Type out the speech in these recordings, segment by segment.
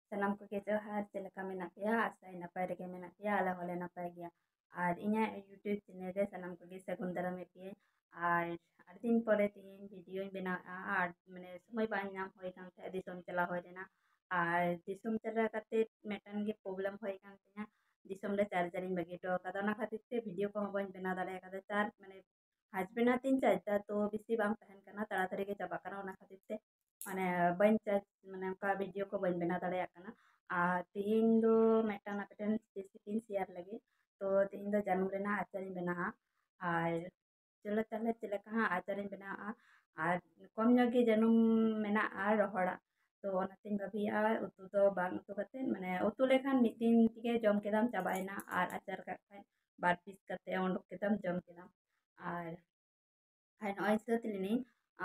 ᱥᱟᱱᱟᱢ ᱠᱚᱜᱮ ᱡᱚᱦᱟᱨ ᱪᱮᱫ ᱞᱮᱠᱟ ᱢᱮᱱᱟᱜ ᱯᱮᱭᱟ ᱟᱥᱟᱭ ᱱᱟᱯᱟᱭ ᱨᱮᱜᱮ ᱢᱮᱱᱟᱜ ᱯᱮᱭᱟ ᱟᱞᱮ ᱦᱚᱸᱞᱮ ᱱᱟᱯᱟᱭ ᱜᱮᱭᱟ ᱟᱨ ᱤᱧᱟᱹᱜ ᱤᱭᱩᱴᱩᱵᱽ ᱪᱮᱱᱮᱞ ᱨᱮ ᱥᱟᱱᱟम ᱠᱚᱜᱮ ᱥᱟᱹᱜᱩᱱ ᱫᱟᱨᱟᱢᱮᱫ ᱯᱮᱭᱟᱹᱧ ᱟᱨ ᱟᱹᱰᱤ ᱫᱤᱱ ᱯᱚᱨᱮ ᱛᱮᱦᱮᱧ ᱵᱷᱤᱰᱤᱭᱳᱧ ᱵᱮᱱᱟᱣᱮᱜᱼᱟ ᱟᱨ ᱢᱟᱱᱮ ᱥᱚᱢᱚᱭ ᱵᱟᱝ ᱧᱟᱢ ᱦᱩᱭ ᱠᱟᱱ ᱛᱟᱦᱮᱸᱫ ᱫᱤᱥᱚᱢ ᱪᱟᱞᱟᱣ ᱦᱩᱭ ᱞᱮᱱᱟ ᱟᱨ ᱫᱤᱥᱚᱢ ᱪᱟᱞᱟᱣ ᱠᱟᱛᱮ ᱢᱤᱫᱴᱟᱝ ᱜᱮ ᱯᱨᱚᱵᱞᱮᱢ ᱦᱩᱭ ᱠᱟᱱ ᱛᱤᱧᱟᱹ ᱫᱤᱥᱚᱢ ᱨᱮ ᱪᱟᱨᱡᱟᱨᱤᱧ ᱵᱟᱹᱜᱤ ᱦᱚᱴᱚ ᱟᱠᱟᱫᱟ ᱚᱱᱟ ᱠᱷᱟᱹᱛᱤᱨ ᱛᱮ ᱵᱷᱤᱰᱤᱭᱳ ᱠᱚᱦᱚᱸ ᱵᱟᱹᱧ ᱵᱮᱱᱟᱣ ᱫᱟᱲᱮ ᱟᱠᱟᱫᱟ ᱪᱟᱨᱡ ᱢᱟᱱᱮ ᱦᱟᱥᱵᱮᱱᱰ ᱛᱤᱧ ᱪᱟᱨᱡᱟᱨ ᱛᱚ ᱵᱮᱥᱤ ᱵᱟᱝ ᱛᱟᱦᱮᱱ ᱠᱟᱱᱟ ᱛᱟᱲᱟᱛᱟᱲᱤ ᱜᱮ ᱪᱟᱵᱟᱜ ᱠᱟᱱᱟ ᱚᱱᱟ ᱠᱷᱟᱹᱛᱤᱨ ᱛᱮ ᱢᱟᱱᱮ ᱵᱟᱹᱧ ᱪᱟᱨᱡ ᱢᱟᱱᱮ ᱚᱱᱠᱟ ᱵᱷᱤᱰᱤᱭᱳ ᱠᱚ ᱵᱟᱹᱧ ᱵᱮᱱᱟᱣ ᱫᱟᱲᱮᱭᱟᱜ ᱠᱟᱱᱟ ᱟᱨ ᱛᱮᱦᱮᱧ ᱫᱚ ᱢᱤᱫᱴᱟᱝ ᱟᱯᱮᱴᱷᱮᱱ ᱨᱮᱥᱤᱯᱤᱧ ᱥᱮᱭᱟᱨ ᱞᱟᱹᱜᱤᱫ ᱛᱚ ᱛᱮᱦᱮᱧ ᱫᱚ ᱡᱟᱹᱱᱩᱢ ᱨᱮᱱᱟᱜ ᱟᱪᱟᱨᱤᱧ ᱵᱮᱱᱟᱣᱟ ᱟᱨ ᱪᱚᱞᱚ ᱛᱟᱦᱞᱮ ᱪᱮᱫ ᱞᱮᱠᱟ ᱦᱟᱸᱜ ᱟᱪᱟᱨᱤᱧ ᱵᱮᱱᱟᱣᱟ ᱟᱨ ᱠᱚᱢ ᱧᱚᱜ ᱜᱮ ᱡᱟᱹᱱᱩᱢ ᱢᱮᱱᱟᱜᱼᱟ ᱨᱚᱦᱚᱲᱟᱜ ᱛᱚ ᱚᱱᱟᱛᱮᱧ ᱵᱷᱟᱹᱵᱤᱭᱮᱜᱼᱟ ᱩᱛᱩ ᱫᱚ ᱵᱟᱝ ᱩᱛᱩ ᱠᱟᱛᱮᱫ ᱢᱟᱱᱮ ᱩᱛᱩ ᱞᱮᱠᱷᱟᱱ ᱢᱤᱫ ᱫᱤᱱ ᱛᱮᱜᱮ ᱡᱚᱢ ᱠᱮᱫᱟᱢ ᱪᱟᱵᱟᱭᱮᱱᱟ ᱟᱨ ᱟᱪᱟᱨ ᱠᱟᱜ ᱠᱷᱟᱡ ᱵᱟᱨ ᱯᱤᱥ ᱠᱟᱛᱮ ᱩᱰᱩᱠ ᱠᱮᱫᱟᱢ ᱡᱚᱢ ᱠᱮᱫᱟᱢ ᱟᱨ ᱱᱚᱜᱼᱚᱭ ᱥᱟᱹᱛ ᱞᱤᱱᱟᱹᱧ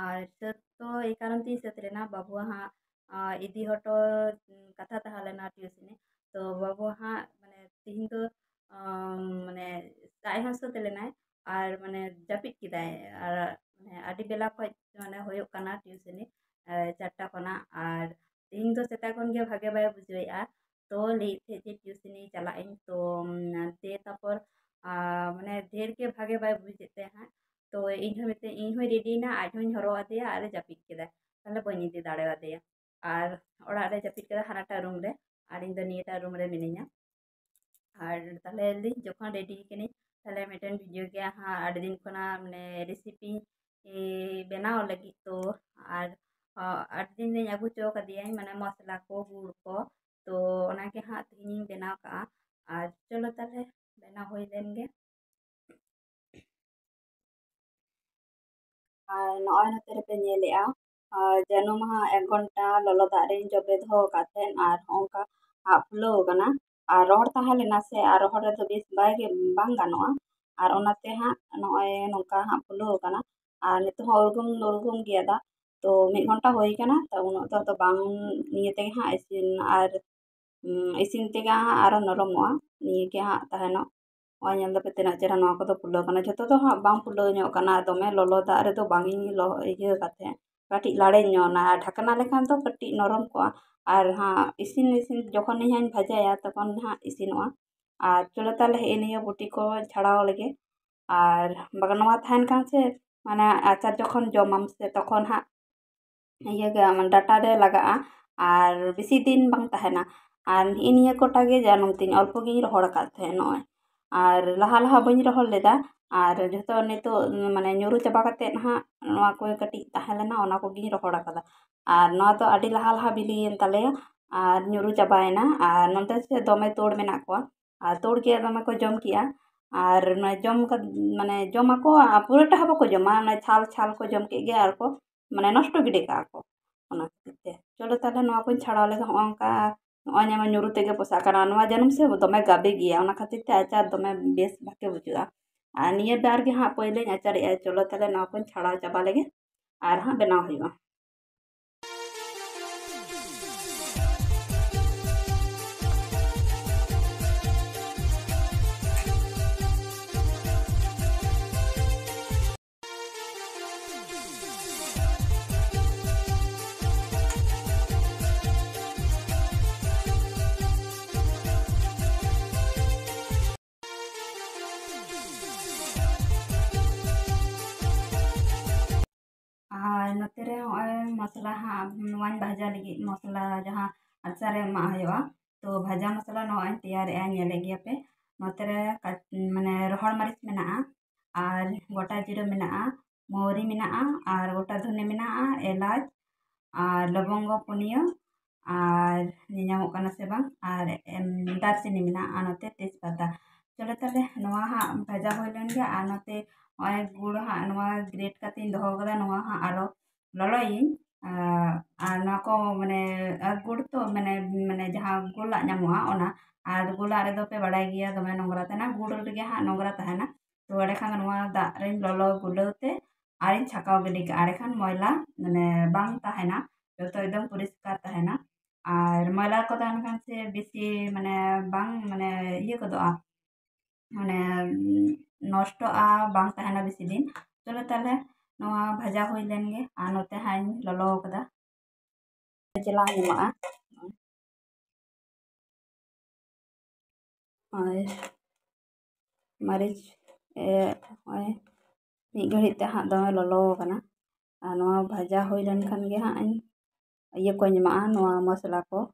ᱟᱨ ᱥᱟᱹᱛ ᱫᱚ ᱮᱭ ᱠᱟᱨᱚᱱ ᱛᱮᱧ ᱥᱟᱹᱛ ᱞᱮᱱᱟ ᱵᱟᱹᱵᱩ ᱦᱟᱸᱜ ᱤᱫᱤ ᱦᱚᱴᱚ ᱠᱟᱛᱷᱟ ᱛᱟᱦᱮᱸ ᱞᱮᱱᱟ ᱴᱤᱭᱩᱥᱤᱱᱤ ᱛᱚ ᱵᱟᱹᱵᱩ ᱦᱟᱸᱜ ᱢᱟᱱᱮ ᱛᱤᱦᱤᱧ ᱫᱚ ᱢᱟᱱᱮ ᱟᱡ ᱦᱚᱸ ᱥᱟᱹᱛ ᱞᱮᱱᱟᱭ ᱟᱨ ᱢᱟᱱᱮ ᱡᱟᱹᱯᱤᱫ ᱠᱮᱫᱟᱭ ᱟᱨ ᱢᱟᱱᱮ ᱟᱹᱰᱤ ᱵᱮᱞᱟ ᱠᱷᱚᱡ ᱢᱟᱱᱮ ᱦᱩᱭᱩᱜ ᱠᱟᱱᱟ ᱴᱤᱭᱩᱥᱤᱱᱤ 4টা ᱠᱷᱚᱱᱟᱜ ᱟᱨ ᱛᱤᱦᱤᱧ ᱫᱚ ᱥᱮᱛᱟᱜ ᱠᱷᱚᱱ ᱜᱮ ᱵᱷᱟᱜᱮ ᱵᱟᱭ ᱵᱩᱡᱷᱟᱹᱣᱮᱜᱼᱟ ᱛᱚ ᱞᱟᱹᱭᱮᱫ ᱛᱟᱦᱮᱸᱫ ᱡᱮ ᱴᱤᱭᱩᱥᱤᱱᱤ ᱪᱟᱞᱟᱜ ᱟᱹᱧ ᱛᱚ ᱫᱤᱭᱮ ᱛᱟᱨᱯᱚᱨ ᱢᱟᱱᱮ ᱰᱷᱮᱨ ᱜᱮ ᱵᱷᱟᱜᱮ ᱵᱟᱭ ᱵᱩᱡᱮᱫ ᱛᱟᱦᱮᱸ ᱦᱟᱸᱜ ᱛᱚ ᱤᱧ ᱦᱚᱸ ᱨᱮᱰᱤᱭᱮᱱᱟ ᱟᱡ ᱦᱚᱸᱧ ᱦᱚᱨᱚᱜ ᱟᱫᱮᱭᱟ ᱟᱨ ᱡᱟᱹᱯᱤᱫ ᱠᱮᱫᱟ ᱛᱟᱦᱞᱮ ᱵᱟᱹᱧ ᱤᱫᱤ ᱫᱟᱲᱮᱭᱟᱫᱮᱭᱟ ᱟᱨ ᱚᱲᱟᱜ ᱨᱮ ᱡᱟᱹᱯᱤᱫ ᱠᱮᱫᱟ ᱦᱟᱱᱟᱴᱟᱜ ᱨᱩᱢ ᱨᱮ ᱟᱨ ᱤᱧ ᱫᱚ ᱱᱤᱭᱟᱹᱴᱟᱜ ᱨᱩᱢ ᱨᱮ ᱢᱤᱱᱟᱹᱧᱟ ᱟᱨ ᱛᱟᱦᱞᱮ ᱞᱟᱹᱭ ᱡᱚᱠᱷᱚᱱ ᱨᱮᱰᱤ ᱠᱟᱹᱱᱟᱹᱧ ᱛᱟᱦᱞᱮ ᱢᱤᱫᱴᱮᱱ ᱵᱷᱤᱰᱤᱭᱳ ᱜᱮ ᱦᱟᱸᱜ ᱟᱹᱰᱤ ᱫᱤᱱ ᱠᱷᱚᱱᱟᱜ ᱢᱟᱱᱮ ᱨᱮᱥᱤᱯᱤ ᱵᱮᱱᱟᱣ ᱞᱟᱹᱜᱤᱫ ᱛᱚ ᱟᱨ ᱟᱹᱰᱤ ᱫᱤᱱ ᱨᱤᱧ ᱟᱹᱜᱩ ᱦᱚᱪᱚ ᱠᱟᱫᱮᱭᱟᱹᱧ ᱢᱟᱱᱮ ᱢᱚᱥᱞᱟ ᱠᱚ ᱜᱩᱲ ko ᱛᱚ ᱚᱱᱟᱜᱮ ᱦᱟᱸᱜ ᱛᱮᱦᱮᱧᱤᱧ ᱵᱮᱱᱟᱣ ᱠᱟᱜᱼᱟ ᱟᱨ ᱪᱚᱞᱚ ᱛᱟᱦᱞᱮ ᱵᱮᱱᱟᱣ ᱦᱩᱭ ᱞᱮᱱ ᱜᱮ ᱟᱨ ᱱᱚᱜᱼᱚᱭ ᱱᱚᱛᱮ ᱨᱮᱯᱮ ᱧᱮᱞᱮᱜᱼᱟ ᱡᱟᱹᱱᱩᱢ ᱦᱟᱸᱜ 1 ᱜᱷᱚᱱᱴᱟ ᱞᱚᱞᱚ ᱫᱟᱜ ᱨᱤᱧ ᱡᱚᱵᱮ ᱫᱚᱦᱚ ᱟᱠᱟᱫ ᱛᱟᱦᱮᱸᱱ ᱟᱨ ᱦᱚᱸᱜᱼᱚᱝᱠᱟ ᱦᱟᱸᱜ ᱯᱷᱩᱞᱟᱹᱣ ᱠᱟᱱᱟ ᱟᱨ ᱨᱚᱦᱚᱲ ᱛᱟᱦᱮᱸ ᱞᱮᱱᱟ ᱥᱮ ᱟᱨ ᱨᱚᱦᱚᱲ ᱨᱮᱫᱚ ᱵᱮᱥ ᱵᱟᱝ ᱜᱟᱱᱚᱜᱼᱟ ᱟᱨ ᱚᱱᱟᱛᱮ ᱦᱟᱸᱜ ᱱᱚᱜᱼᱚᱭ ᱱᱚᱝᱠᱟ ᱦᱟᱸᱜ ᱯᱷᱩᱞᱟᱹᱣ ᱠᱟᱱᱟ ᱟᱨ ᱱᱤᱛᱚᱜ ᱦᱚᱸ ᱩᱨᱜᱩᱢ ᱜᱮᱭᱟ ᱫᱟᱜ ᱛᱚ 1 ᱜᱷᱚᱱᱴᱟ ᱦᱩᱭ ᱠᱟᱱᱟ ᱛᱚ ᱩᱱᱟᱹᱜ ᱫᱚ ᱵᱟᱝ ᱱᱤᱭᱟᱹ ᱛᱮᱜᱮ ᱦᱟᱸᱜ ᱤᱥᱤᱱ ᱟᱨ ᱤᱥᱤᱱ ᱛᱮᱜᱮ ᱦᱟᱸᱜ ᱟᱨᱚ ᱱᱚᱨᱚᱢᱚᱜᱼᱟ ᱱᱤᱭᱟᱹ ᱜᱮ ᱦᱟᱸᱜ ᱛᱟᱦᱮᱱᱚᱜ ᱱᱚᱜᱼᱚᱭ ᱧᱮᱞ ᱫᱟᱯᱮ ᱛᱤᱱᱟᱹᱜ ᱪᱮᱦᱨᱟ ᱱᱚᱣᱟ ᱠᱚᱫᱚ ᱯᱷᱩᱞᱟᱹᱣ ᱠᱟᱱᱟ ᱡᱷᱚᱛᱚ ᱫᱚ ᱦᱟᱸᱜ ᱵᱟᱝ ᱯᱷᱩᱞᱟᱹᱣ ᱧᱚᱜ ᱠᱟᱱᱟ ᱫᱚᱢᱮ ᱞᱚᱞᱚ ᱫᱟᱜ ᱨᱮᱫᱚ ᱵᱟᱝ ᱤᱧ ᱤᱭᱟᱹ ᱠᱟᱛᱮ ᱠᱟᱹᱴᱤᱡ ᱞᱟᱲᱮᱡ ᱧᱚᱜ ᱱᱟ ᱟᱨ ᱰᱷᱟᱠᱱᱟ ᱞᱮᱠᱷᱟᱱ ᱫᱚ ᱠᱟᱹᱴᱤᱡ ᱱᱚᱨᱚᱢ ᱠᱚᱜᱼᱟ ᱟᱨ ᱦᱟᱸᱜ ᱤᱥᱤᱱ ᱡᱚᱠᱷᱚᱱ ᱦᱟᱸᱜ ᱤᱧ ᱵᱷᱟᱡᱟᱭᱟ ᱛᱚᱠᱷᱚᱱ ᱦᱟᱸᱜ ᱤᱥᱤᱱᱚᱜᱼᱟ ᱟᱨ ᱪᱚᱞᱚ ᱛᱟᱦᱞᱮ ᱦᱮᱸ ᱱᱤᱭᱟᱹ ᱵᱩᱴᱤ ᱠᱚ ᱪᱷᱟᱲᱟᱣ ᱞᱮᱜᱮ ᱟᱨ ᱵᱟᱠᱷᱟᱱ ᱱᱚᱣᱟ ᱛᱟᱦᱮᱱ ᱠᱷᱟᱱ ᱥᱮ ᱢᱟᱱᱮ ᱟᱪᱟᱨ ᱡᱚᱠᱷᱚᱱ ᱡᱚᱢᱟᱢ ᱥᱮ ᱛᱚᱠᱷᱚᱱ ᱦᱟᱸᱜ ᱤᱭᱟᱹ ᱜᱮ ᱰᱟᱴᱟ ᱨᱮ ᱞᱟᱜᱟᱜᱼᱟ ᱟᱨ ᱵᱮᱥᱤ ᱫᱤᱱ ᱵᱟᱝ ᱛᱟᱦᱮᱱᱟ ᱟᱨ ᱱᱤᱭᱟᱹ ᱠᱚᱴᱟ ᱜᱮ ᱡᱟᱹᱱᱩᱢ ᱛᱤᱧ ᱚᱞᱯᱚ ᱜᱤᱧ ᱨᱚᱦᱚᱲ ᱟᱠᱟᱫ ᱛᱟᱦᱮᱸᱱ ᱱᱚᱜᱼᱚᱭ ᱟᱨ ᱞᱟᱦᱟ ᱵᱟᱹᱧ ᱨᱚᱦᱚᱲ ᱞᱮᱫᱟ ᱟᱨ ᱡᱷᱚᱛᱚ ᱱᱤᱛᱚᱜ ᱢᱟᱱᱮ ᱧᱩᱨᱩ ᱪᱟᱵᱟ ᱠᱟᱛᱮᱫ ᱦᱟᱸᱜ ᱱᱚᱣᱟ ᱠᱚ ᱠᱟᱹᱴᱤᱡ ᱛᱟᱦᱮᱸ ᱞᱮᱱᱟ ᱚᱱᱟ ᱠᱚᱜᱤᱧ ᱨᱚᱦᱚᱲ ᱟᱠᱟᱫᱟ ᱟᱨ ᱱᱚᱣᱟ ᱫᱚ ᱟᱹᱰᱤ ᱞᱟᱦᱟ ᱵᱤᱞᱤᱭᱮᱱ ᱛᱟᱞᱮᱭᱟ ᱟᱨ ᱧᱩᱨᱩ ᱪᱟᱵᱟᱭᱮᱱᱟ ᱟᱨ ᱱᱚᱛᱮ ᱥᱮ ᱫᱚᱢᱮ ᱛᱳᱲ ᱢᱮᱱᱟᱜ ᱠᱚᱣᱟ ᱟᱨ ᱛᱳᱲ ᱜᱮ ᱫᱚᱢᱮ ᱠᱚ ᱡᱚᱢ ᱠᱮᱜᱼᱟ ᱟᱨ ᱢᱟᱱᱮ ᱡᱚᱢᱟᱠᱚ ᱯᱩᱨᱟᱹᱴᱟ ᱦᱚᱸ ᱵᱟᱠᱚ ᱡᱚᱢᱟ ᱚᱱᱟ ᱪᱷᱟᱞ ᱠᱚ ᱡᱚᱢ ᱠᱮᱫ ᱜᱮ ᱟᱨ ᱠᱚ ᱢᱟᱱᱮ ᱱᱚᱥᱴᱚ ᱜᱤᱰᱤ ᱠᱟᱜᱼᱟ ᱠᱚ ᱚᱱᱟ ᱠᱷᱟᱹᱛᱤᱨ ᱛᱮ ᱪᱚᱞᱚ ᱛᱟᱦᱞᱮ ᱱᱚᱣᱟ ᱠᱚᱧ ᱪᱷᱟᱲᱟᱣ ᱞᱮᱜᱟ ᱱᱚᱜᱼᱚᱝᱠᱟ ᱱᱚᱜᱼᱚᱭ ᱧᱮᱞ ᱢᱮ ᱧᱩᱨᱩ ᱛᱮᱜᱮ ᱯᱚᱥᱟᱜ ᱠᱟᱱᱟ ᱱᱚᱣᱟ ᱡᱟᱹᱱᱩᱢ ᱥᱮ ᱫᱚᱢᱮ ᱜᱟᱵᱮ ᱜᱮᱭᱟ ᱚᱱᱟ ᱠᱷᱟᱹᱛᱤᱨ ᱛᱮ ᱟᱪᱟᱨ ᱫᱚᱢᱮ ᱵᱮᱥ ᱵᱷᱟᱜᱮ ᱵᱩᱡᱷᱟᱹᱜᱼᱟ ᱟᱨ ᱱᱤᱭᱟᱹ ᱵᱟᱨ ᱜᱮ ᱦᱟᱸᱜ ᱯᱳᱭᱞᱳᱧ ᱟᱪᱟᱨᱮᱜᱼᱟ ᱪᱚᱞᱚ ᱛᱟᱦᱞᱮ ᱱᱚᱣᱟ ᱠᱚᱧ ᱪᱷᱟᱲᱟᱣ ᱪᱟᱵᱟ ᱞᱮᱜᱮ ᱟᱨ ᱦᱟᱸᱜ ᱵᱮᱱᱟᱣ ᱦᱩᱭᱩᱜᱼᱟ ᱟᱨ ᱱᱚᱛᱮ ᱨᱮ ᱱᱚᱜᱼᱚᱭ ᱢᱚᱥᱞᱟ ᱦᱟᱸᱜ ᱱᱚᱣᱟᱧ ᱵᱷᱟᱡᱟ ᱞᱟᱹᱜᱤᱫ ᱢᱚᱥᱞᱟ ᱡᱟᱦᱟᱸ ᱟᱪᱟᱨ ᱨᱮ ᱮᱢᱟᱜ ᱦᱩᱭᱩᱜᱼᱟ ᱛᱚ ᱵᱷᱟᱡᱟ ᱢᱚᱥᱞᱟ ᱱᱚᱜᱼᱚᱭ ᱛᱮᱭᱟᱨᱮᱜᱼᱟ ᱧᱮᱞᱮᱫ ᱜᱮᱭᱟᱯᱮ ᱱᱚᱛᱮ ᱨᱮ ᱢᱟᱱᱮ ᱨᱚᱦᱚᱲ ᱢᱟᱹᱨᱤᱪ ᱢᱮᱱᱟᱜᱼᱟ ᱟᱨ ᱜᱚᱴᱟ ᱡᱤᱨᱟᱹ ᱢᱮᱱᱟᱜᱼᱟ ᱢᱚᱣᱨᱤ ᱢᱮᱱᱟᱜᱼᱟ ᱟᱨ ᱜᱚᱴᱟ ᱫᱷᱚᱱᱮ ᱢᱮᱱᱟᱜᱼᱟ ᱮᱞᱟᱪ ᱟᱨ ᱞᱚᱵᱚᱝᱜᱚ ᱯᱩᱱᱭᱟᱹ ᱟᱨ ᱧᱮᱧᱟᱢᱚᱜ ᱠᱟᱱᱟ ᱥᱮ ᱵᱟᱝ ᱟᱨ ᱫᱟᱨᱪᱤᱱᱤ ᱢᱮᱱᱟᱜᱼᱟ ᱟᱨ ᱱᱚᱛᱮ ᱛᱮᱡᱯᱟᱛᱟ ᱪᱚᱞᱚ ᱛᱟᱦᱞᱮ ᱱᱚᱣᱟ ᱦᱟᱸᱜ ᱵᱷᱟᱡᱟ ᱦᱩᱭ ᱞᱮᱱ ᱜᱮ ᱟᱨ ᱱᱚᱛᱮ ᱱᱚᱜᱼᱚᱭ ᱜᱩᱲ ᱦᱟᱸᱜ ᱱᱚᱣᱟ ᱜᱨᱮᱴ ᱠᱟᱛᱮᱧ ᱫᱚᱦᱚ ᱠᱟᱫᱟ ᱱᱚᱣᱟ ᱦᱟᱸᱜ ᱟᱨᱚ ᱞᱚᱞᱚᱭᱤᱧ ᱟᱨ ᱱᱚᱣᱟ ᱠᱚ ᱢᱟᱱᱮ ᱜᱩᱲ ᱛᱚ ᱢᱟᱱᱮ ᱡᱟᱦᱟᱸ ᱜᱩᱲᱟᱜ ᱧᱟᱢᱚᱜᱼᱟ ᱚᱱᱟ ᱟᱨ ᱜᱩᱲᱟᱜ ᱨᱮᱫᱚ ᱯᱮ ᱵᱟᱲᱟᱭ ᱜᱮᱭᱟ ᱫᱚᱢᱮ ᱱᱚᱝᱨᱟ ᱛᱟᱦᱮᱱᱟ ᱜᱩᱲ ᱨᱮᱜᱮ ᱦᱟᱸᱜ ᱱᱚᱝᱨᱟ ᱛᱟᱦᱮᱱᱟ ᱛᱚ ᱮᱸᱰᱮᱠᱷᱟᱱ ᱱᱚᱣᱟ ᱫᱟᱜ ᱨᱤᱧ ᱞᱚᱞᱚ ᱜᱩᱞᱟᱹᱣ ᱛᱮ ᱟᱨᱤᱧ ᱪᱷᱟᱠᱟᱣ ᱜᱤᱰᱤ ᱠᱟᱜᱼᱟ ᱮᱸᱰᱮᱠᱷᱟᱱ ᱢᱚᱭᱞᱟ ᱢᱟᱱᱮ ᱵᱟᱝ ᱛᱟᱦᱮᱱᱟ ᱡᱚᱛᱚ ᱮᱠᱫᱚᱢ ᱯᱚᱨᱤᱥᱠᱟᱨ ᱛᱟᱦᱮᱱᱟ ᱟᱨ ᱢᱚᱭᱞᱟ ᱠᱚ ᱛᱟᱦᱮᱱ ᱠᱷᱟᱱ ᱥᱮ ᱵᱮᱥᱤ ᱢᱟᱱᱮ ᱵᱟᱝ ᱢᱟᱱᱮ ᱤᱭᱟᱹ ᱜᱚᱫᱚᱜᱼᱟ ᱢᱟᱱᱮ ᱱᱚᱥᱴᱚᱜᱼᱟ ᱵᱟᱝ ᱛᱟᱦᱮᱱᱟ ᱵᱮᱥᱤ ᱫᱤᱱ ᱪᱚᱞᱚ ᱛᱟᱦᱞᱮ ᱱᱚᱣᱟ ᱵᱷᱟᱡᱟ ᱦᱩᱭ ᱞᱮᱱ ᱜᱮ ᱟᱨ ᱱᱚᱛᱮ ᱦᱟᱸᱜ ᱤᱧ ᱞᱚᱞᱚ ᱠᱟᱫᱟ ᱪᱮᱞᱟᱝ ᱤᱧ ᱮᱢᱟᱜᱼᱟ और मरीच नॉय मिद घड़ी ते हाँ दमे ललो कना और नवा भाजा हुई लन खान गे हाँ ये को नवा मसला को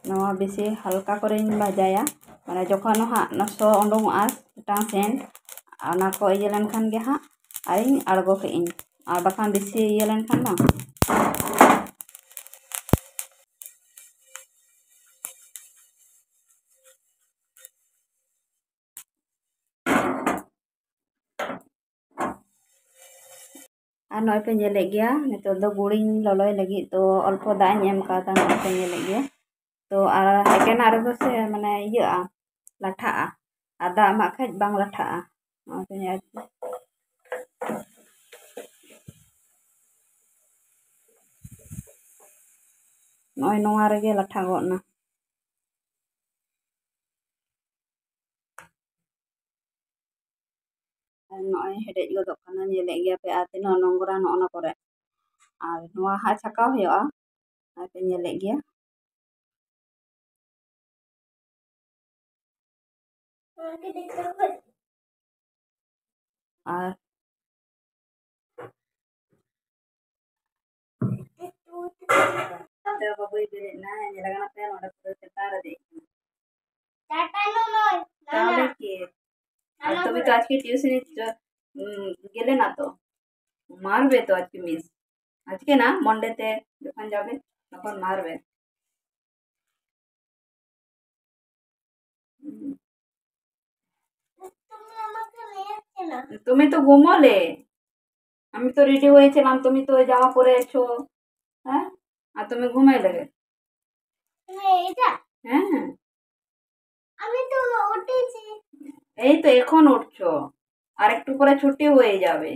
नवा बेसी हल्का करे भाजाया माने जखन हाँ नसो उडुंगोगा मिटांग Sen ona ko iya len khan ge ha aring argo ke ing ar bakan bisi iya len khan bang ar noy pe nyele gya nito do guring loloy lagi to olpo da nyem ka ta noy pe nyele gya to ar eken ar do se mane iya a latha a ada mak khaj bang latha a noy pe nyele noy noa rege latha go na noy hedej godok kana nyele gya pe atino nongra no ona kore ar noa ha chakao huyoa noy pe nyele gya ar te baboy bere na nyela gana pe noda pura setara de তাহলে কি আর তুমি তো আজকে টিউশনি গেলে না তো মারবে তো আজকে মিস আজকে না মন্ডেতে যখন যাবে তখন মারবে তুমি তো ঘুমোলে আমি তো রেডি হয়েছিলাম তুমি তো জামা পরেছো হ্যাঁ আর তুমি ঘুমাই লেগে হ্যাঁ আমি তো উঠেছি এই তো এখন উঠছো আর একটু পরে ছুটি হয়ে যাবে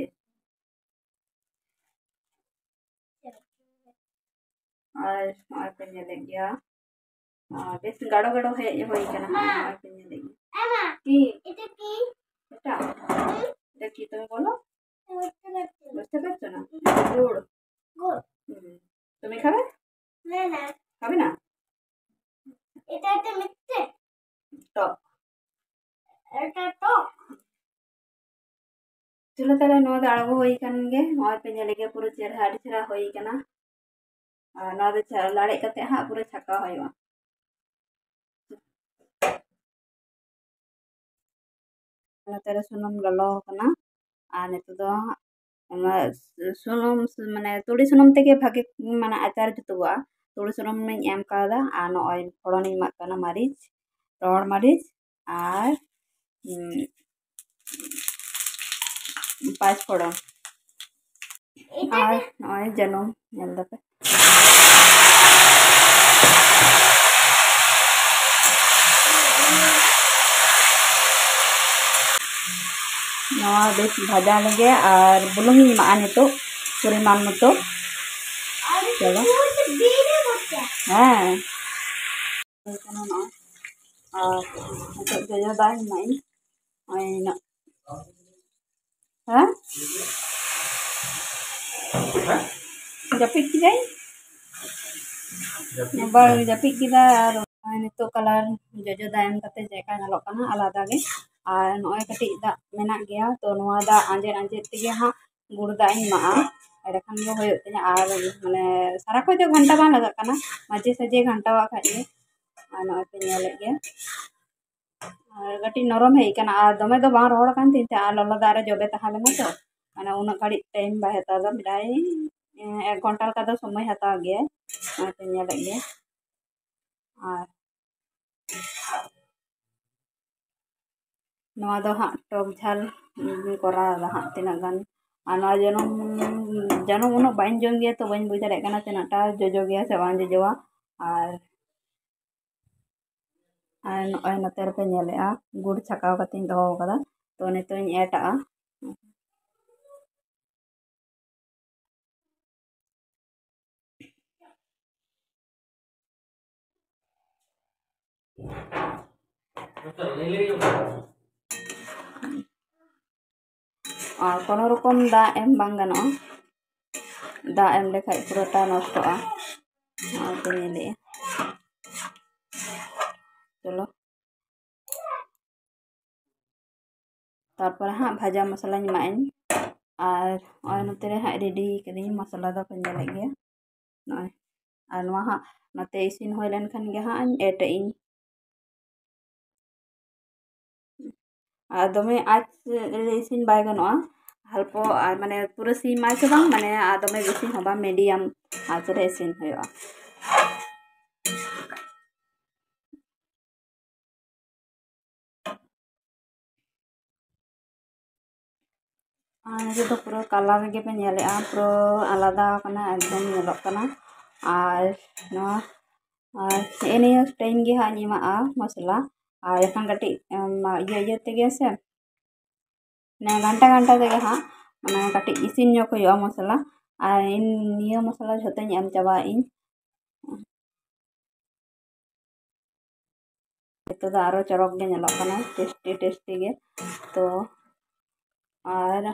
আর আর पे nyele gya বেশ গাঢ় গাঢ় হয়ে কেন আর पे nyele gya কি এটা কি এটা এটা কি তুমি বলো বুঝতে পারছো না গুড় গুড় তুমি খাবে না না খাবে না এটা একটা মিষ্টি টক এটা টক चलो ताले नवा द आड़गो होई कन गे नवा पे nyele ge पुरो चेहरा आड़ी चेहरा होई कना नवा द लाड़े कते हा पुरो छका होयवा तारे सुनम ललो कना आ नितो दो सुनम माने तुड़ी सुनम तेगे भागे माने आचार जुतुआ तुड़ी सुनम ने एम कादा आ नय फोड़न मा कना मरीच रोड़ मरीच आर पाँच फोड़न আর নয় যেন নেলদাতে नवा बेस भाजा लेगे और बुलुंग मा नितो परिमाण मतो चलो हाँ और जो दाल नहीं ना हाँ जपिक की जाए bang japik kita nito kalar jojo dayam kate jeka nyalok kana alada ge ar noy kati da menak gea to noa da anjer anjer tege ha gur da in maa ere khan ge hoyot tinya ar mane sara ko jo ghanta bang lagak kana maje saje ghanta wa kha ge ar noy pe nyele ge ar gati norom hei kana ar dome do bang rohor kan tin ar lolo da re jobe tahale na to mane una gadi time ba heta da midai 1 घंटा का तो समय हता गया पे nyele ge আর नवा दो हाँ टक झाल करा हाँ तीना गान और नवा जनम जनम उन बाइन जम गया तो बाइन बुझ दाड़े कना तीना टा जोजो गया से बांग जोजोआ और नय नते पे nyele गुड़ छकाव कतिन दो कदा तो नितो ऐड आ আর কোনো রকম দাগ এম বাং গানোa দাগ এম লেখায় পুরোটা নষ্টᱚᱜᱼᱟ আর তো নিলে চলো তারপরে হ্যাঁ ভাজা মশলাᱧ এমাᱜ ᱟᱹᱧ আর নয় নতে রে হ্যাঁ রেডি ᱠᱟᱹᱫᱟᱹᱧ মশলা ᱫᱚ ᱯᱮ ᱧᱮᱞᱮᱫ ᱜᱮᱭᱟ ᱱᱚᱜᱼᱚᱭ ᱟᱨ ᱱᱚᱣᱟ ᱦᱟᱸᱜ ᱱᱚᱛᱮ ᱤᱥᱤᱱ ᱦᱩᱭ ᱞᱮᱱᱠᱷᱟᱱ ᱜᱮ ᱦᱟᱸᱜ ᱤᱧ ᱮᱰ ᱟᱹᱧ আর দমে আঁচ রে ইসিন বাই গানোa হালপো আর মানে পুরো সিম আঁচ বাং মানে আর দমে বেশি হᱚᱸ বাং মিডিয়াম আঁচ রে ইসিন ᱦᱩᱭᱩᱜᱼᱟ আর নিᱛᱚᱜ ᱫᱚ পুরো কালার ᱜᱮ ᱯᱮ ᱧᱮᱞᱮᱜᱼᱟ ᱯᱩᱨᱟᱹ ᱟᱞᱟᱫᱟ ᱠᱟᱱᱟ ᱮᱠᱫᱚᱢ ᱧᱮᱞᱚᱜ ᱠᱟᱱᱟ আর ᱱᱚᱣᱟ আর ᱱᱤᱭᱟᱹ ᱴᱟᱭᱤᱢ ᱜᱮ ᱦᱟᱸᱜ ᱤᱧ ᱮᱢᱟᱜᱼᱟ ᱢᱚᱥᱞᱟ ᱟᱨ ᱮᱠᱷᱟᱱ ᱠᱟᱹᱴᱤᱡ ᱤᱭᱟᱹ ᱛᱮᱜᱮ ᱥᱮ ᱢᱟᱱᱮ ᱜᱷᱟᱱᱴᱟ ᱜᱷᱟᱱᱴᱟ ᱛᱮᱜᱮ ᱦᱟᱸᱜ ᱢᱟᱱᱮ ᱠᱟᱹᱴᱤᱡ ᱤᱥᱤᱱ ᱧᱚᱜ ᱦᱩᱭᱩᱜᱼᱟ ᱢᱚᱥᱞᱟ আর ᱱᱤᱭᱟᱹ ᱢᱚᱥᱞᱟ ᱡᱷᱚᱛᱚᱧ ᱮᱢ ᱪᱟᱵᱟᱜ ᱤᱧ ᱱᱤᱛᱚᱜ ᱫᱚ ᱟᱨᱚ ᱪᱚᱨᱚᱠ ᱜᱮ ᱧᱮᱞᱚᱜ ᱠᱟᱱᱟ ᱴᱮᱥᱴᱤ ᱜᱮ ᱛᱚ আর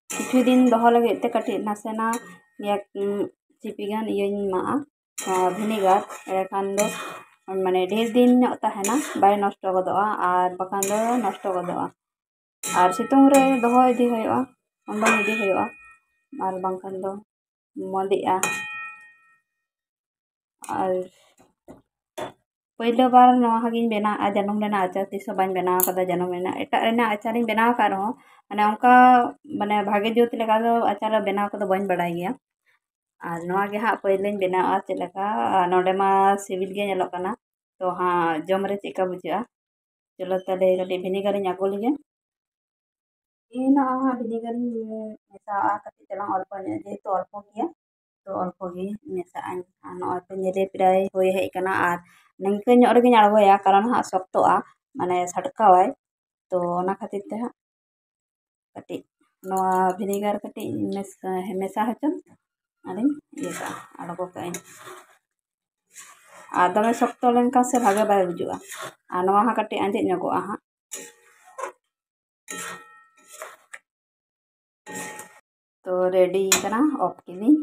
কিছু দিন দᱚᱦᱚ ᱞᱟᱹᱜᱤᱫ ᱛᱮ ᱠᱟᱹᱴᱤᱡ ᱱᱟᱥᱮᱱᱟᱜ ᱪᱤᱯᱤ ᱜᱟᱱ ᱤᱭᱟᱹᱧ ᱮᱢᱟᱜᱼᱟ ᱵᱷᱤᱱᱤᱜᱟᱨ ᱮᱸᱰᱮᱠᱷᱟᱱ ᱫᱚ ᱢᱟᱱᱮ ᱰᱷᱮᱨ ᱫᱤᱱ ᱧᱚᱜ ᱛᱟᱦᱮᱱᱟ ᱵᱟᱭ ᱱᱚᱥᱴᱚ ᱜᱚᱫᱚᱜᱼᱟ আর ᱵᱟᱠᱷᱟᱱ ᱫᱚ ᱱᱚᱥᱴᱚ ᱜᱚᱫᱚᱜᱼᱟ আর ᱥᱤᱛᱩᱝ ᱨᱮ ᱫᱚᱦᱚ ᱤᱫᱤ ᱦᱩᱭᱩᱜᱼᱟ ᱩᱰᱩᱝ ᱤᱫᱤ ᱦᱩᱭᱩᱜᱼᱟ আর ᱵᱟᱝᱠᱷᱟᱱ ᱫᱚ ᱢᱚᱸᱫᱮᱜᱼᱟ আর ᱯᱳᱭᱞᱳ ᱵᱟᱨ ᱱᱚᱣᱟ ᱜᱤᱧ ᱵᱮᱱᱟᱣᱟ ᱡᱟᱹᱱᱩᱢ ᱨᱮᱱᱟᱜ ᱟᱪᱟᱨ ᱛᱤᱥ ᱦᱚᱸ ᱵᱟᱹᱧ ᱵᱮᱱᱟᱣ ᱟᱠᱟᱫᱟ ᱡᱟᱹᱱᱩᱢ ᱨᱮᱱᱟᱜ ᱮᱴᱟᱜ ᱨᱮᱱᱟᱜ ᱟᱪᱟᱨᱤᱧ ᱵᱮᱱᱟᱣ ᱟᱠᱟᱫ ᱨᱮᱦᱚᱸ ᱢᱟᱱᱮ ᱚᱱᱠᱟ ᱢᱟᱱᱮ ᱵᱷᱟᱜᱮ ᱡᱩᱛ ᱞᱮᱠᱟ ᱫᱚ ᱟᱪᱟर ᱵᱮᱱᱟᱣ ᱠᱚᱫᱚ ᱵᱟᱹᱧ ᱵᱟᱲᱟᱭ ᱜᱮᱭᱟ আর ᱱᱚᱣᱟ ᱜᱮ ᱦᱟᱸᱜ ᱯᱳᱭᱞᱳᱧ ᱵᱮᱱᱟᱣᱟ ᱪᱮᱫ ᱞᱮᱠᱟ ᱱᱚᱰᱮ ᱢᱟ ᱥᱤᱵᱤᱞ ᱜᱮ ᱧᱮᱞᱚᱜ ᱠᱟᱱᱟ ᱛᱚ ᱦᱟᱸᱜ ᱡᱚᱢ ᱨᱮ ᱪᱮᱫᱠᱟ ᱵᱩᱡᱷᱟᱹᱜᱼᱟ ᱪᱚᱞᱚ ᱛᱟᱦᱞᱮ ᱠᱟᱹᱴᱤᱡ ᱵᱷᱤᱱᱤᱜᱟᱨᱤᱧ ᱟᱹᱜᱩ ᱞᱮᱜᱮ ᱤᱧ ᱱᱚᱣᱟ ᱵᱷᱤᱱᱤᱜᱟᱨᱤᱧ ᱢᱮᱥᱟᱣᱟᱜᱼᱟ ᱠᱟᱹᱴᱤᱡ ᱪᱟᱞᱟᱝ ᱚᱞᱯᱚ ᱧᱚᱜ ᱡᱮᱦᱮᱛᱩ ᱚᱞᱯᱚ ᱜᱮᱭᱟ ᱛᱚ ᱚᱞᱯᱚ ᱜᱮ ᱢᱮᱥᱟᱜᱼᱟᱹᱧ ᱟᱨ ᱱᱚᱜᱼᱚᱭ ᱯᱮ ᱧᱮᱞᱮ ᱯᱨᱟᱭ ᱦᱩᱭ ᱦᱮᱡ ᱟᱠᱟᱱᱟ ᱟᱨ ᱱᱤᱝᱠᱟᱹ ᱧᱚᱜ ᱨᱮᱜᱮᱧ ᱟᱬᱜᱚᱭᱟ ᱠᱟᱨᱚᱱ ᱦᱟᱸᱜ ᱥᱚᱠᱛᱚᱜᱼᱟ ᱢᱟᱱᱮ ᱥᱟᱴᱠᱟᱣᱟᱭ ᱛᱚ ᱚᱱᱟ ᱠᱷᱟᱹᱛᱤᱨ ᱛᱮ ᱦᱟᱸᱜ ᱠᱟᱹᱴᱤᱡ ᱱᱚᱣᱟ ᱵᱷᱤᱱᱤᱜᱟᱨ ᱠᱟᱹᱴᱤᱡ ᱢᱮᱥᱟ ᱦᱚᱪᱚᱱ ᱟᱨᱤᱧ ᱤᱭᱟᱹ ᱠᱟᱜᱼᱟ ᱟᱬᱜᱚ ᱠᱟᱜᱼᱟᱹᱧ আর দমে শক্ত লেনখান সে ভাগে বাই বুঝুᱜᱼᱟ আর নওয়া হᱚᱸ ᱠᱟᱹᱴᱤᱡ ᱟᱸᱡᱮᱫ ᱧᱚᱜᱚᱜᱼᱟ ᱦᱟᱸᱜ तो रेडी कना ऑफ किदिन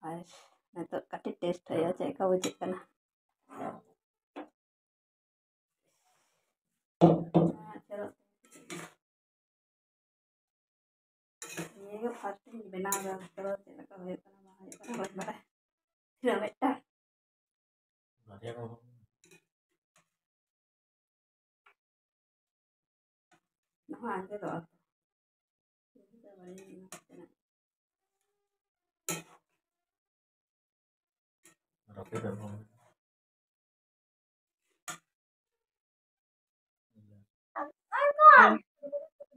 और नितोग कटी टेस्ट होया चेका बुझे कना ये के फर्स्ट बना गा तो चेका होय कना बस बड़ा फिर बेटा ना आगे तो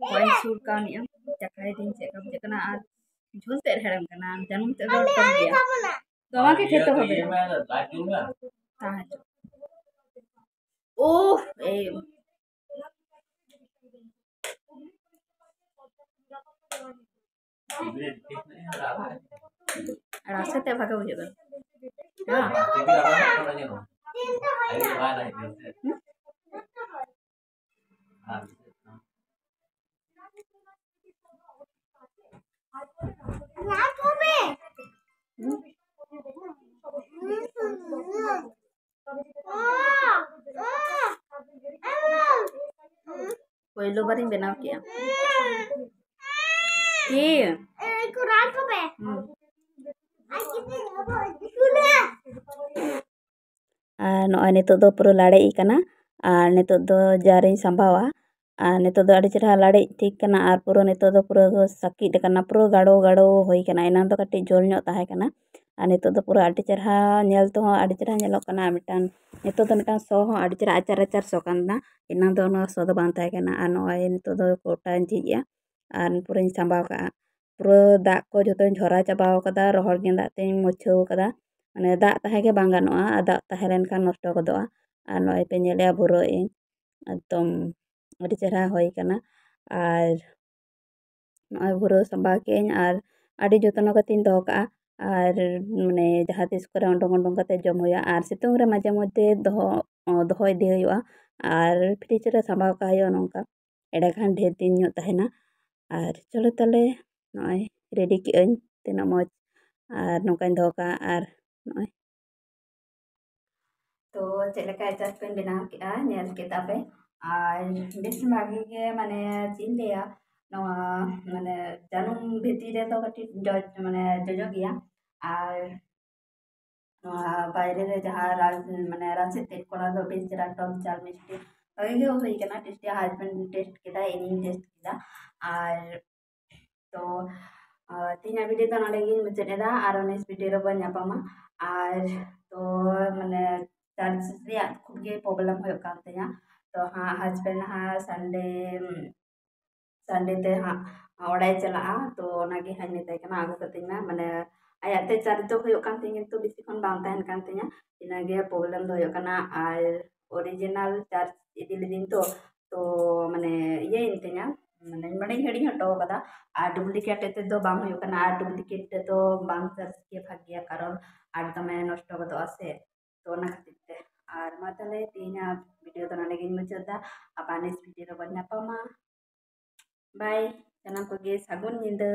Why sur kan ya cakai din cek kamu cek kena झोल तेर हेरम कना जानम ते दो टक दिया तो আমাকে খেতে হবে তাহলে ও এই রাস্তাতে ভাগে বুঝে গেল Pwelo ba rin benaw kaya? Ki. Kurang ko be. আর নয় নিতোগ দো পুরো লাড়েই কানা আর নিতোগ দো জারিñ সাম্ভাवा আর নিতোগ দো আᱹᱰᱤ ᱪᱮᱨᱦᱟ ᱞᱟᱲᱮᱡ ᱴᱷᱤᱠ ᱠᱟᱱᱟ ᱟᱨ ᱯᱩᱨᱟᱹ ᱱᱤᱛᱚᱜ ᱫᱚ ᱯᱩᱨᱟᱹ ᱥᱟᱹᱠᱤᱡ ᱠᱟᱱᱟ ᱯᱩᱨᱟᱹ ᱜᱟᱲᱚ ᱜᱟᱲᱚ ᱦᱩᱭ ᱠᱟᱱᱟ ᱮᱱᱟᱝ ᱫᱚ ᱠᱟᱹᱴᱤᱡ ᱡᱷᱳᱞ ᱧᱚᱜ ᱛᱟᱦᱮᱸ ᱠᱟᱱᱟ ᱟᱨ ᱱᱤᱛᱚᱜ ᱫᱚ ᱯᱩᱨᱟᱹ ᱟᱹᱰᱤ ᱪᱮᱨᱦᱟ ᱧᱮᱞ ᱛᱮᱦᱚᱸ ᱟᱹᱰᱤ ᱪᱮᱨᱦᱟ ᱧᱮᱞᱚᱜ ᱠᱟᱱᱟ ᱢᱤᱫᱴᱟᱝ ᱱᱤᱛᱚᱜ ᱫᱚ ᱢᱤᱫᱴᱟᱝ ᱥᱚ ᱦᱚᱸ ᱟᱹᱰᱤ ᱪᱮᱨᱦᱟ ᱟᱪᱟᱨ ᱟᱪᱟᱨ ᱥᱚ ᱠᱟᱱᱟ ᱮᱱᱟᱝ ᱫᱚ ᱚᱱᱟ ᱥᱚ ᱫᱚ ᱵᱟᱝ ᱛᱟᱦᱮᱸ ᱠᱟᱱᱟ ᱟᱨ ᱱᱚᱜᱼᱚᱭ ᱱᱤᱛᱚᱜ ᱫᱚ ᱠᱚᱴᱟᱧ ᱡᱷᱤᱡᱼᱟ ᱟᱨ ᱯᱩᱨᱟᱹᱧ ᱥᱟᱸᱵᱟᱣ ᱠᱟᱜᱼᱟ ᱯᱩᱨᱟᱹ ᱫᱟᱜ ᱠᱚ ᱡᱷᱚᱛᱚᱧ ᱡᱷᱚᱨᱟ ᱪᱟᱵᱟᱣ ᱠᱟᱫᱟ ᱨᱚᱦᱚᱲ ᱜᱮᱸᱫᱟᱜ ᱛᱮᱧ ᱢᱩᱪᱷᱟᱹᱣ ᱠᱟᱫᱟ ᱢᱟᱱᱮ ᱫᱟᱜ ᱛᱟᱦᱮᱸ ᱜᱮ ᱵᱟᱝ ᱜᱟᱱᱚᱜᱼᱟ ᱟᱨ ᱫᱟᱜ ᱛᱟᱦᱮᱸ ᱞᱮᱱᱠᱷᱟन ᱱᱚᱥᱴᱚ ᱜᱚᱫᱚᱜᱼᱟ ᱟᱨ ᱱᱚᱜᱼᱚᱭ ᱯᱮ ᱧᱮᱞᱮᱜᱼᱟ ᱵᱷᱩᱨᱟᱹᱜ ᱤᱧ ᱮᱠᱫᱚᱢ ᱟᱹᱰᱤ ᱪᱮᱨᱦᱟ ᱦᱩᱭ ᱠᱟᱱᱟ ᱟᱨ ᱱᱚᱜᱼᱚᱭ ᱵᱷᱩᱨᱟᱹ ᱥᱟᱸᱵᱟᱣ ᱠᱮᱜᱼᱟᱹᱧ ᱟᱨ ᱟᱹᱰᱤ ᱡᱚᱛᱱᱚ ᱠᱟᱛᱮᱧ ᱫᱚᱦᱚ ᱠᱟᱜᱼᱟ ᱟᱨ ᱢᱟᱱᱮ ᱡᱟᱦᱟᱸ ᱛᱤᱥ ᱠᱚᱨᱮ ᱩᱰᱩᱝ ᱠᱟᱛᱮ ᱡᱚᱢ ᱦᱩᱭᱩᱜᱼᱟ ᱟᱨ ᱥᱤᱛᱩᱝ ᱨᱮ ᱢᱟঝে ᱢᱚধ্যে ᱫᱚᱦᱚ ᱤᱫᱤ ᱦᱩᱭᱩᱜᱼᱟ ᱟᱨ ᱯᱷᱨᱤᱡᱽ ᱨᱮ ᱥᱟᱢᱵᱟᱣ ᱠᱟᱜ ᱦᱩᱭᱩᱜᱼᱟ ᱱᱚᱝᱠᱟ ᱮᱸᱰᱮᱠᱷᱟᱱ ᱰᱷᱮᱨ ᱫᱤᱱ ᱧᱚᱜ ᱛᱟᱦᱮᱱᱟ ᱟᱨ ᱪᱚᱞᱚ ᱛᱟᱦᱞᱮ ᱱᱚᱜᱼᱚᱭ ᱨᱮᱰᱤ ᱠᱮᱜᱼᱟᱹᱧ ᱛᱤᱱᱟᱹᱜ ᱢᱚᱡᱽ ᱟᱨ ᱱᱚᱝᱠᱟᱧ ᱫᱚᱦᱚ ᱠᱟᱜᱼᱟ ᱟᱨ ᱱᱚᱜᱼᱚᱭ ᱛᱚ ᱪᱮᱫ ᱞᱮᱠᱟ ᱟᱪᱟᱨ ᱠᱚᱧ ᱵᱮᱱᱟᱣ ᱠᱮᱜᱼᱟ ᱧᱮᱞ ᱠᱮᱫᱟ ᱯᱮ ᱟᱨ ᱵᱮᱥ ᱵᱷᱟᱜᱤ ᱜᱮ ᱢᱟᱱᱮ ᱪᱮᱫ ᱤᱧ ᱞᱟᱹᱭᱟ ᱱᱚᱣᱟ ᱢᱟᱱᱮ ᱡᱟᱹᱱᱩᱢ ᱵᱷᱤᱛᱤᱨ ᱨᱮᱫᱚ ᱠᱟᱹᱴᱤᱡ ᱢᱟᱱᱮ ᱡᱚᱡᱚ ᱜᱮᱭᱟ ᱟᱨ ᱱᱚᱣᱟ ᱵᱟᱭᱨᱮ ᱨᱮ ᱡᱟᱦᱟᱸ ᱢᱟᱱᱮ ᱨᱟᱥᱮ ᱛᱮᱫ ᱠᱚ ᱚᱱᱟ ᱫᱚ ᱵᱮᱥ ᱪᱮᱦᱨᱟ ᱴᱚᱠ ᱡᱷᱟᱞ ᱢᱤষ্টি ᱵᱷᱟᱜᱤ ᱜᱮ ᱦᱩᱭ ᱠᱟᱱᱟ ᱴᱮᱥᱴᱤ ᱦᱟᱡᱵᱮন্ড ᱴᱮᱥᱴ ᱠᱮᱫᱟ ᱤᱧᱤᱧ ᱴᱮᱥᱴ ᱠᱮᱫᱟ ᱟᱨ ᱛᱚ ᱛᱮᱦᱮᱧᱟᱜ ᱵᱷᱤᱰᱤᱭᱳ ᱫᱚ ᱱᱚᱰᱮ ᱜᱤᱧ ᱢᱩᱪᱟᱹᱫ ᱮᱫᱟ ᱟᱨ ᱱᱮᱠᱥᱴ ᱵᱷᱤᱰᱤᱭᱳ ᱨᱮᱵᱚᱱ ᱧᱟᱯᱟᱢᱟ ᱟᱨ ᱛᱚ ᱢᱟᱱᱮ ᱪᱟᱨᱡ ᱨᱮᱭᱟᱜ ᱠᱷᱩᱵ ᱜᱮ ᱯᱨᱚᱵᱞᱮᱢ ᱦᱩᱭᱩᱜ ᱠᱟᱱ ᱛᱤᱧᱟ ᱛᱚ ᱦᱟᱸᱜ ᱦᱟᱡᱵᱮন্ড ᱦᱟᱸᱜ ᱥᱟᱱᱰᱮ ᱛᱮ ᱦᱟᱸᱜ ᱚᱲᱟᱜ ᱮ ᱪᱟᱞᱟᱜᱼᱟ ᱛᱚ ᱚᱱᱟᱜᱮ ᱦᱟᱸᱜ ᱢᱮᱛᱟᱭ ᱠᱟᱱᱟ ᱟᱹᱜᱩ ᱠᱟᱹᱛᱤᱧ ᱢᱮ ᱢᱟᱱᱮ ᱟᱭᱟᱜ ᱛᱮ ᱪᱟᱨᱡ ᱫᱚ ᱦᱩᱭᱩᱜ ᱠᱟᱱ ᱛᱤᱧᱟ ᱠᱤᱱᱛᱩ ᱵᱮᱥᱤ ᱠᱷᱚᱱ ᱵᱟᱝ ᱛᱟᱦᱮᱱ ᱠᱟᱱ ᱛᱤᱧᱟ ᱤᱱᱟᱹᱜᱮ ᱯᱨᱚᱵᱞᱮᱢ ᱫᱚ ᱦᱩᱭᱩᱜ ᱠᱟᱱᱟ ᱟᱨ ᱚᱨᱤᱡᱤᱱᱟᱞ ᱪᱟᱨᱡ ᱤᱫᱤ ᱞᱤᱫᱟᱹᱧ ᱛᱚ ᱢᱟᱱᱮ ᱤᱭᱟᱹᱭᱮᱱ ᱛᱤᱧᱟ ᱢᱟᱱᱮ ᱦᱤᱲᱤᱧ ᱦᱚᱴᱚ ᱠᱟᱫᱟ ᱟᱨ ᱰᱩᱯᱞᱤᱠᱮᱴ ᱛᱮᱫᱚ ᱵᱟᱝ ᱦᱩᱭᱩᱜ ᱠᱟᱱᱟ ᱟᱨ ᱰᱩᱯᱞᱤᱠᱮᱴ ᱛᱮᱫᱚ ᱵᱟᱝ ᱪᱟᱨᱡ ᱜᱮ ᱵᱷᱟᱜᱮᱭᱟ ᱠᱟᱨᱚᱱ ᱟᱨ ᱫᱚᱢᱮ ᱱᱚᱥᱴᱚ ᱜᱚᱫᱚᱜᱼᱟ ᱥᱮ ᱛᱚ ᱚᱱᱟ ᱠᱷᱟᱹᱛᱤᱨ ᱛᱮ ᱟᱨ ᱢᱟ ᱛᱟᱦᱞᱮ ᱛᱮᱦᱮᱧᱟᱜ ᱵᱷᱤᱰᱤᱭᱳ ᱫᱚ ᱱᱚᱰᱮ ᱜᱤᱧ ᱢᱩᱪᱟᱹᱫ ᱫᱟ ᱟᱵᱟᱨ ᱱᱮᱠᱥᱴ ᱵᱷᱤᱰᱤᱭᱳ ᱨᱮᱵᱚᱱ ᱧᱟᱯᱟᱢᱟ ᱵᱟᱭ ᱥᱟᱱᱟᱢ ᱠᱚᱜᱮ ᱥᱟᱹᱜᱩᱱ ᱧᱤᱫᱟᱹ